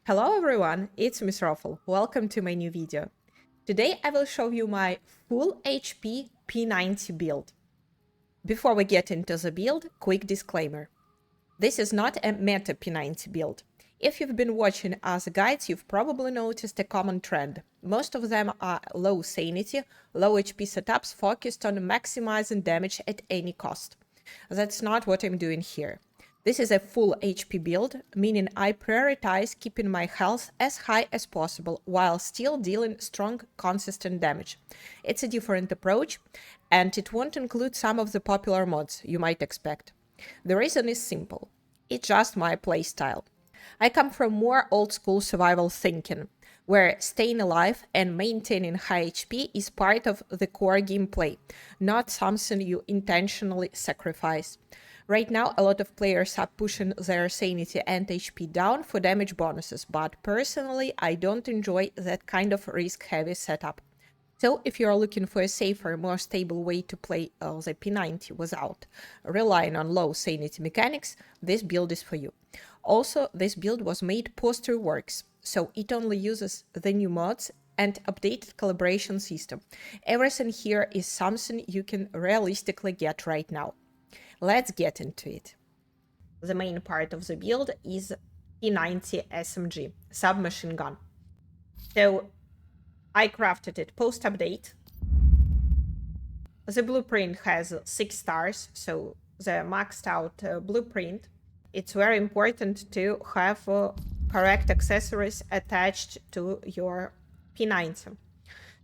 Hello everyone, it's Miss Rofl. Welcome to my new video. Today I will show you my full HP P90 build. Before we get into the build, quick disclaimer. This is not a meta P90 build. If you've been watching other guides, you've probably noticed a common trend. Most of them are low sanity, low HP setups focused on maximizing damage at any cost. That's not what I'm doing here. This is a full HP build, meaning I prioritize keeping my health as high as possible while still dealing strong, consistent damage. It's a different approach, and it won't include some of the popular mods you might expect. The reason is simple. It's just my playstyle. I come from more old-school survival thinking, where staying alive and maintaining high HP is part of the core gameplay, not something you intentionally sacrifice. Right now, a lot of players are pushing their sanity and HP down for damage bonuses, but personally, I don't enjoy that kind of risk-heavy setup. So if you're looking for a safer, more stable way to play the P90 without relying on low sanity mechanics, this build is for you. Also, this build was made post-reworks, so it only uses the new mods and updated calibration system. Everything here is something you can realistically get right now. Let's get into it. The main part of the build is P90 SMG, submachine gun. So I crafted it post-update. The blueprint has 6 stars, so the maxed out blueprint. It's very important to have correct accessories attached to your P90.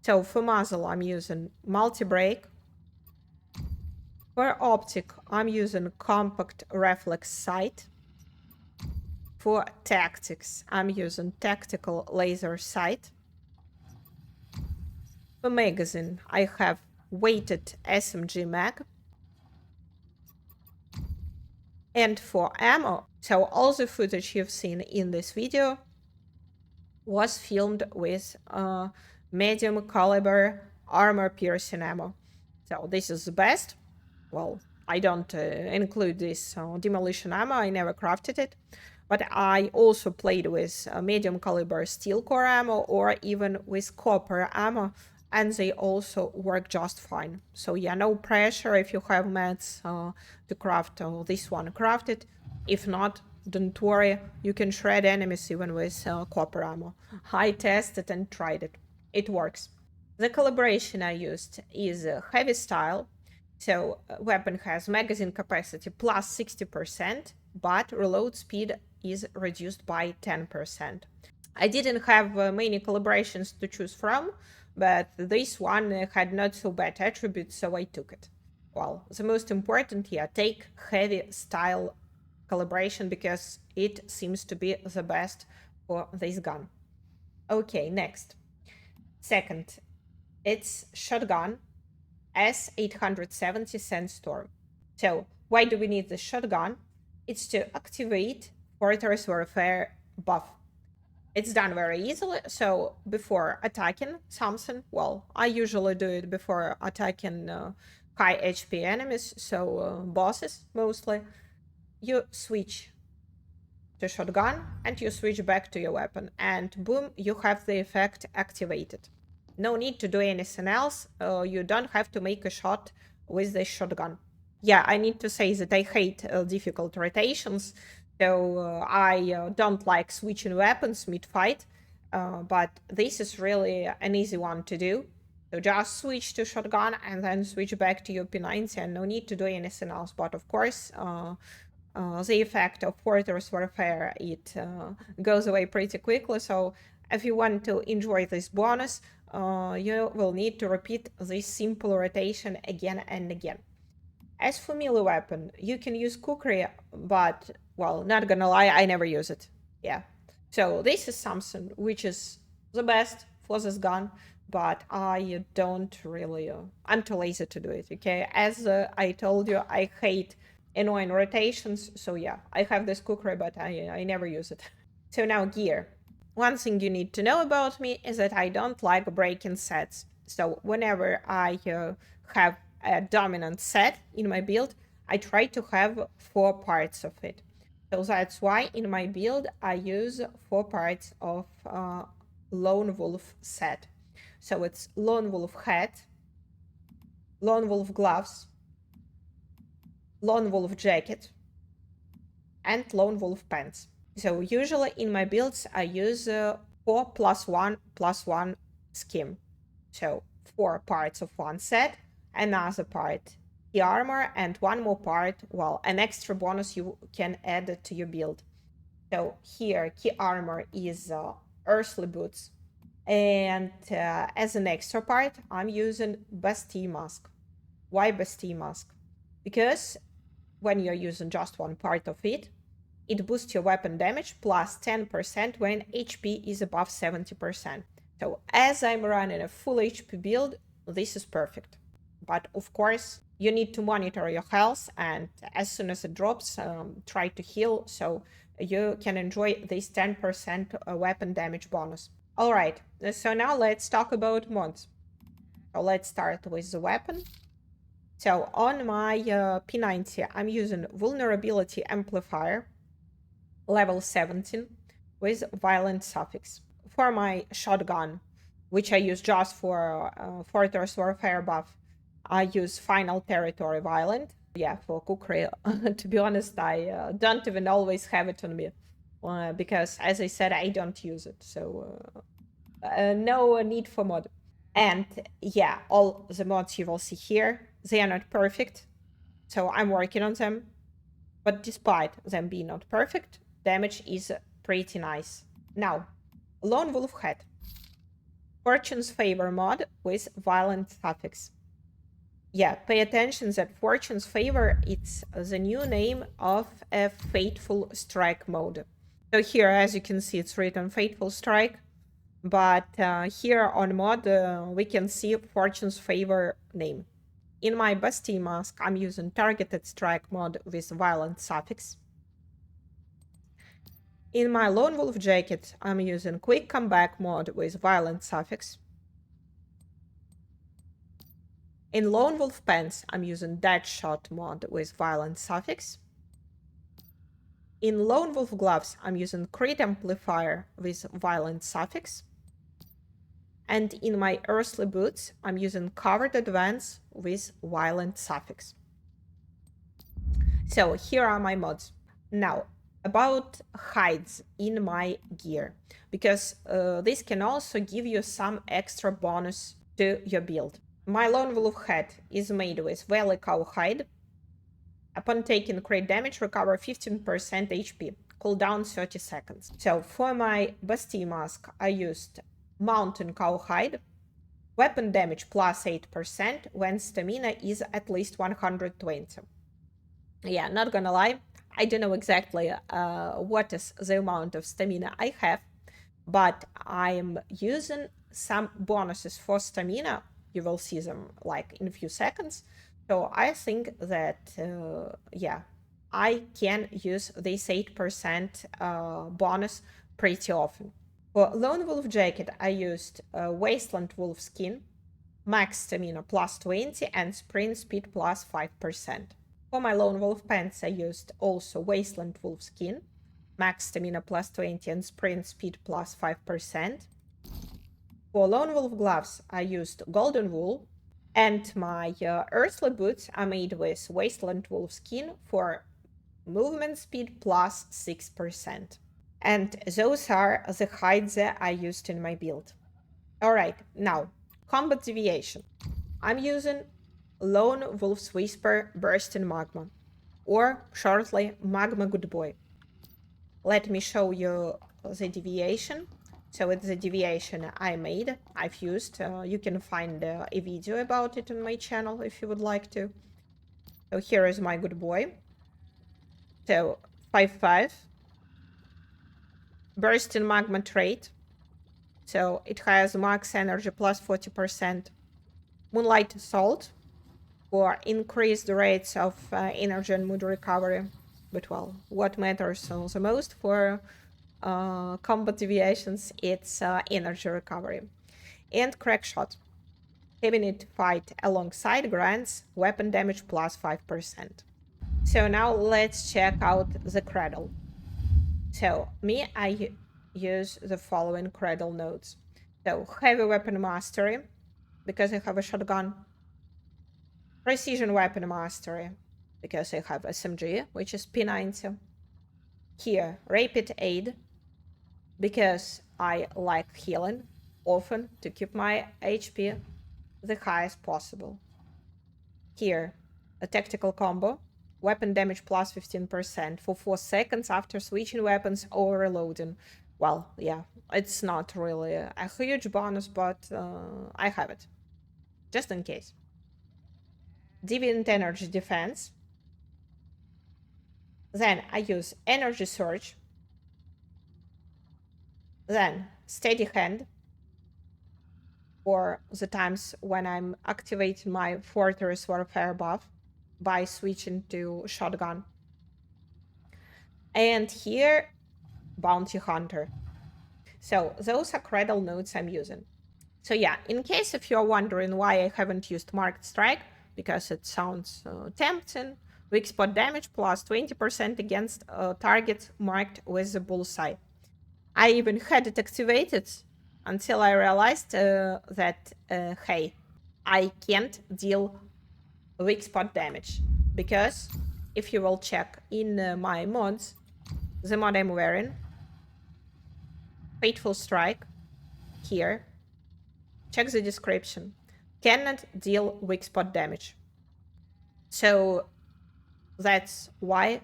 So for muzzle, I'm using multi-break. For optic, I'm using compact reflex sight. For tactics, I'm using tactical laser sight. For magazine, I have weighted SMG mag. And for ammo, so all the footage you've seen in this video was filmed with medium caliber armor piercing ammo. So this is the best. Well, I don't include this demolition ammo, I never crafted it. But I also played with medium caliber steel core ammo or even with copper ammo, and they also work just fine. So yeah, no pressure if you have mats to craft this one, craft it. If not, don't worry, you can shred enemies even with copper ammo. I tested and tried it. It works. The calibration I used is heavy style. So weapon has magazine capacity plus 60%, but reload speed is reduced by 10%. I didn't have many calibrations to choose from, but this one had not so bad attributes, so I took it. Well, the most important here, take heavy style calibration because it seems to be the best for this gun. Okay, next. Second, it's shotgun S870 Sandstorm. So why do we need this shotgun? It's to activate Fortress Warfare buff. It's done very easily, so before attacking something, well, I usually do it before attacking high HP enemies, so bosses mostly, you switch to shotgun and you switch back to your weapon, and boom, you have the effect activated. No need to do anything else. You don't have to make a shot with this shotgun. Yeah, I need to say that I hate difficult rotations, so I don't like switching weapons mid-fight, but this is really an easy one to do. So just switch to shotgun and then switch back to your P90 and no need to do anything else. But of course, the effect of Fortress Warfare, it goes away pretty quickly, so if you want to enjoy this bonus, you will need to repeat this simple rotation again and again. As for melee weapon, you can use kukri, but, well, not gonna lie, I never use it. Yeah. So this is something which is the best for this gun, but I don't really... I'm too lazy to do it, okay? As I told you, I hate annoying rotations, so yeah, I have this kukri, but I never use it. So now gear. One thing you need to know about me is that I don't like breaking sets. So whenever I have a dominant set in my build, I try to have 4 parts of it. So that's why in my build I use 4 parts of Lone Wolf set. So it's Lone Wolf hat, Lone Wolf gloves, Lone Wolf jacket, and Lone Wolf pants. So usually in my builds I use 4+1+1 scheme. So 4 parts of one set, another part the armor, and one more part, well, an extra bonus you can add to your build. So here key armor is earthly boots, and as an extra part I'm using Bastille mask. Why Bastille mask? Because when you're using just one part of it, it boosts your weapon damage plus 10% when HP is above 70%. So as I'm running a full HP build, this is perfect. But of course, you need to monitor your health, and as soon as it drops, try to heal so you can enjoy this 10% weapon damage bonus. All right, so now let's talk about mods. So let's start with the weapon. So on my P90, I'm using Vulnerability Amplifier, level 17, with Violent Suffix. For my shotgun, which I use just for Fortress Warfare buff, I use Final Territory Violent. Yeah, for cookery. To be honest, I don't even always have it on me. Because, as I said, I don't use it. So, no need for mod. And yeah, all the mods you will see here, they are not perfect. So I'm working on them. But despite them being not perfect, damage is pretty nice. Now, Lone Wolf hat. Fortune's Favor mod with Violent Suffix. Yeah, pay attention that Fortune's Favor, it's the new name of a Fateful Strike mode. So here, as you can see, it's written Fateful Strike. But here on mod, we can see Fortune's Favor name. In my Bastille mask, I'm using Targeted Strike mod with Violent Suffix. In my Lone Wolf jacket, I'm using Quick Comeback mod with Violent Suffix. In Lone Wolf pants, I'm using Deadshot mod with Violent Suffix. In Lone Wolf gloves, I'm using Crit Amplifier with Violent Suffix. And in my Earthly boots, I'm using Covered Advance with Violent Suffix. So here are my mods. Now, about hides in my gear, because this can also give you some extra bonus to your build. My Lone Wolf hat is made with Valley Cow hide. Upon taking crit damage, recover 15% HP, cooldown 30 seconds. So for my Bastille mask, I used Mountain Cow hide, weapon damage plus 8% when stamina is at least 120. Yeah, not gonna lie, I don't know exactly what is the amount of stamina I have, but I'm using some bonuses for stamina. You will see them like in a few seconds. So I think that, yeah, I can use this 8% bonus pretty often. For Lone Wolf jacket, I used Wasteland Wolf skin, max stamina plus 20 and sprint speed plus 5%. For my Lone Wolf pants, I used also Wasteland Wolf skin, max stamina plus 20 and sprint speed plus 5%. For Lone Wolf gloves, I used Golden Wool, and my Earthly boots are made with Wasteland Wolf skin for movement speed plus 6%. And those are the hides that I used in my build. Alright, now, combat deviation. I'm using Lone Wolf's Whisper Bursting Magma, or shortly, Magma Good Boy. Let me show you the deviation. So it's the deviation I made, I've used. You can find a video about it on my channel if you would like to. So here is my good boy. So 5/5. Bursting Magma trait. So it has max energy plus 40%. Moonlight Assault for increased rates of energy and mood recovery. But well, what matters the most for combat deviations, it's energy recovery. And Crack Shot. Having it fight alongside grants weapon damage plus 5%. So now let's check out the Cradle. So I use the following Cradle nodes. So Heavy Weapon Mastery, because I have a shotgun. Precision Weapon Mastery, because I have SMG, which is P90. Here, Rapid Aid, because I like healing often to keep my HP the highest possible. Here, a tactical combo, weapon damage plus 15% for 4 seconds after switching weapons or reloading. Well, yeah, it's not really a huge bonus, but I have it, just in case. Deviant Energy Defense. Then I use Energy Surge. Then Steady Hand for the times when I'm activating my Fortress Warfare buff by switching to shotgun. And here, Bounty Hunter. So those are Cradle nodes I'm using. So yeah, in case if you're wondering why I haven't used Marked Strike, because it sounds tempting, weak spot damage plus 20% against targets marked with the bullseye. I even had it activated until I realized that, hey, I can't deal weak spot damage. Because if you will check in my mods, the mod I'm wearing, Fateful Strike, here, check the description, cannot deal weak spot damage. So that's why,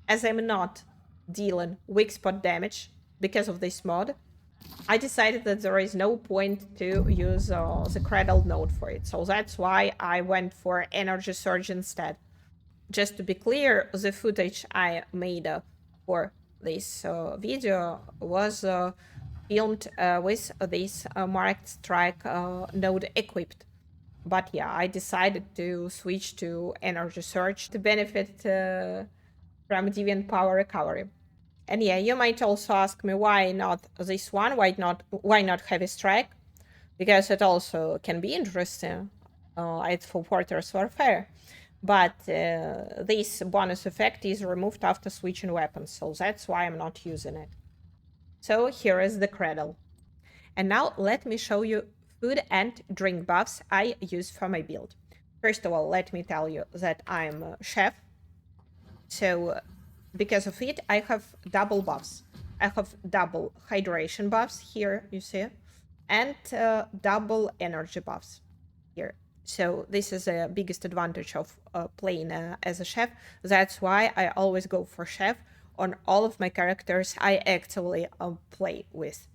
as I'm not dealing weak spot damage because of this mod, I decided that there is no point to use the Cradle node for it. So that's why I went for Energy Surge instead. Just to be clear, the footage I made for this video was filmed with this Marked Strike node equipped. But yeah, I decided to switch to Energy Surge to benefit from Deviant Power Recovery. And yeah, you might also ask me why not this one, why not Heavy Strike? Because it also can be interesting. It's for Fortress Warfare. But this bonus effect is removed after switching weapons, so that's why I'm not using it. So here is the Cradle. And now let me show you food and drink buffs I use for my build. First of all, let me tell you that I'm a chef. So because of it, I have double buffs. I have double hydration buffs here, you see, and double energy buffs here. So this is the biggest advantage of playing as a chef. That's why I always go for chef on all of my characters I actively play with.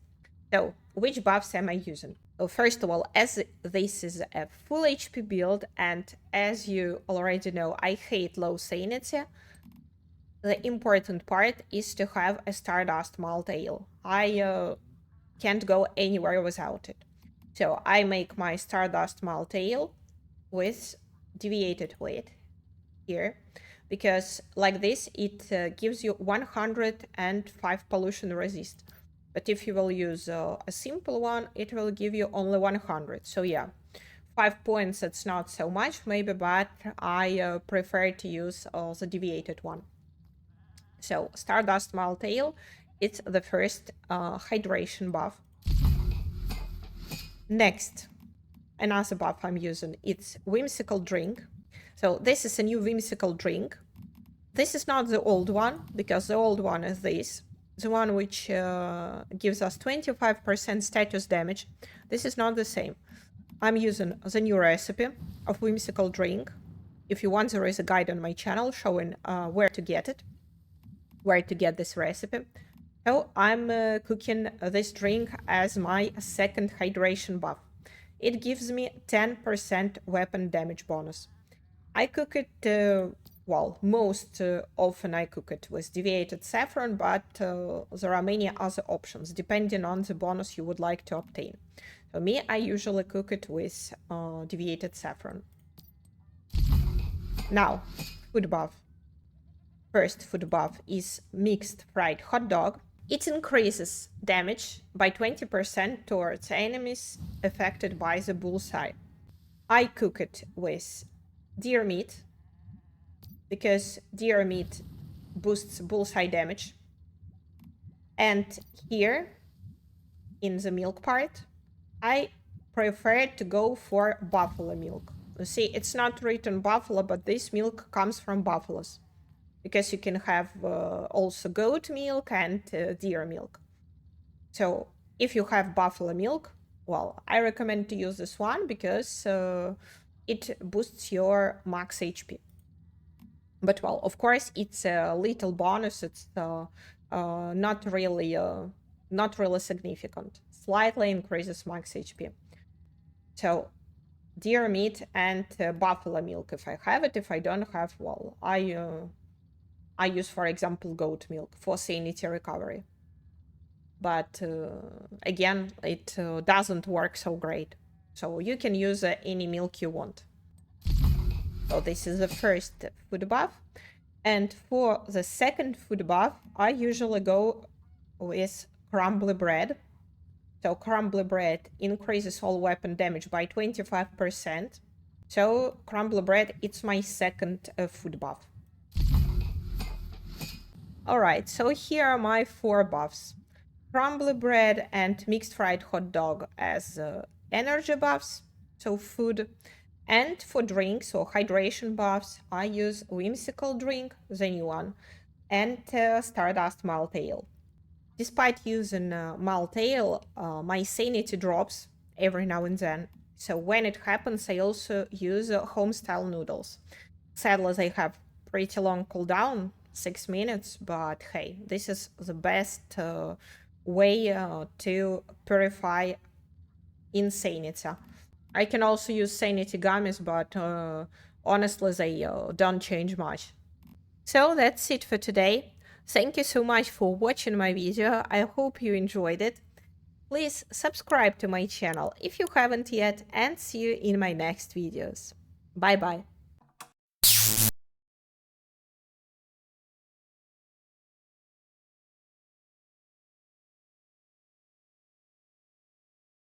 So which buffs am I using? Well, first of all, as this is a full HP build, and as you already know, I hate low sanity, the important part is to have a Stardust Maltail. I can't go anywhere without it. So I make my Stardust Maltail with deviated weight here, because like this it gives you 105 pollution resist. But if you will use a simple one, it will give you only 100. So yeah, 5 points, it's not so much maybe, but I prefer to use the deviated one. So Stardust Maltail, it's the first hydration buff. Next, another buff I'm using, it's Whimsical Drink. So this is a new Whimsical Drink. This is not the old one, because the old one is this. The one which gives us 25% status damage. This is not the same. I'm using the new recipe of Whimsical Drink. If you want, there is a guide on my channel showing where to get it, where to get this recipe. So I'm cooking this drink as my second hydration buff. It gives me 10% weapon damage bonus. I cook it, well, most often I cook it with deviated saffron, but there are many other options depending on the bonus you would like to obtain. For me, I usually cook it with deviated saffron. Now, food buff. First food buff is mixed fried hot dog. It increases damage by 20% towards enemies affected by the bullseye. I cook it with deer meat. because deer meat boosts bullseye damage. And here, in the milk part, I prefer to go for buffalo milk. You see, it's not written buffalo, but this milk comes from buffaloes, because you can have also goat milk and deer milk. So if you have buffalo milk, well, I recommend to use this one because it boosts your max HP. But well, of course, it's a little bonus. It's not really significant. Slightly increases max HP. So deer meat and buffalo milk if I have it. If I don't have, well, I use, for example, goat milk for sanity recovery. But again, it doesn't work so great. So you can use any milk you want. So this is the first food buff. And for the second food buff, I usually go with crumbly bread. So crumbly bread increases all weapon damage by 25%. So crumbly bread, it's my second food buff. Alright, so here are my 4 buffs. Crumbly bread and mixed fried hot dog as energy buffs, so food. And for drinks or hydration buffs, I use Whimsical Drink, the new one, and Stardust Maltail. Despite using Maltail, my sanity drops every now and then. So when it happens, I also use home-style noodles. Sadly, they have pretty long cooldown, 6 minutes, but hey, this is the best way to purify insanity. I can also use sanity gummies, but honestly, they don't change much. So that's it for today. Thank you so much for watching my video. I hope you enjoyed it. Please subscribe to my channel if you haven't yet, and see you in my next videos. Bye bye.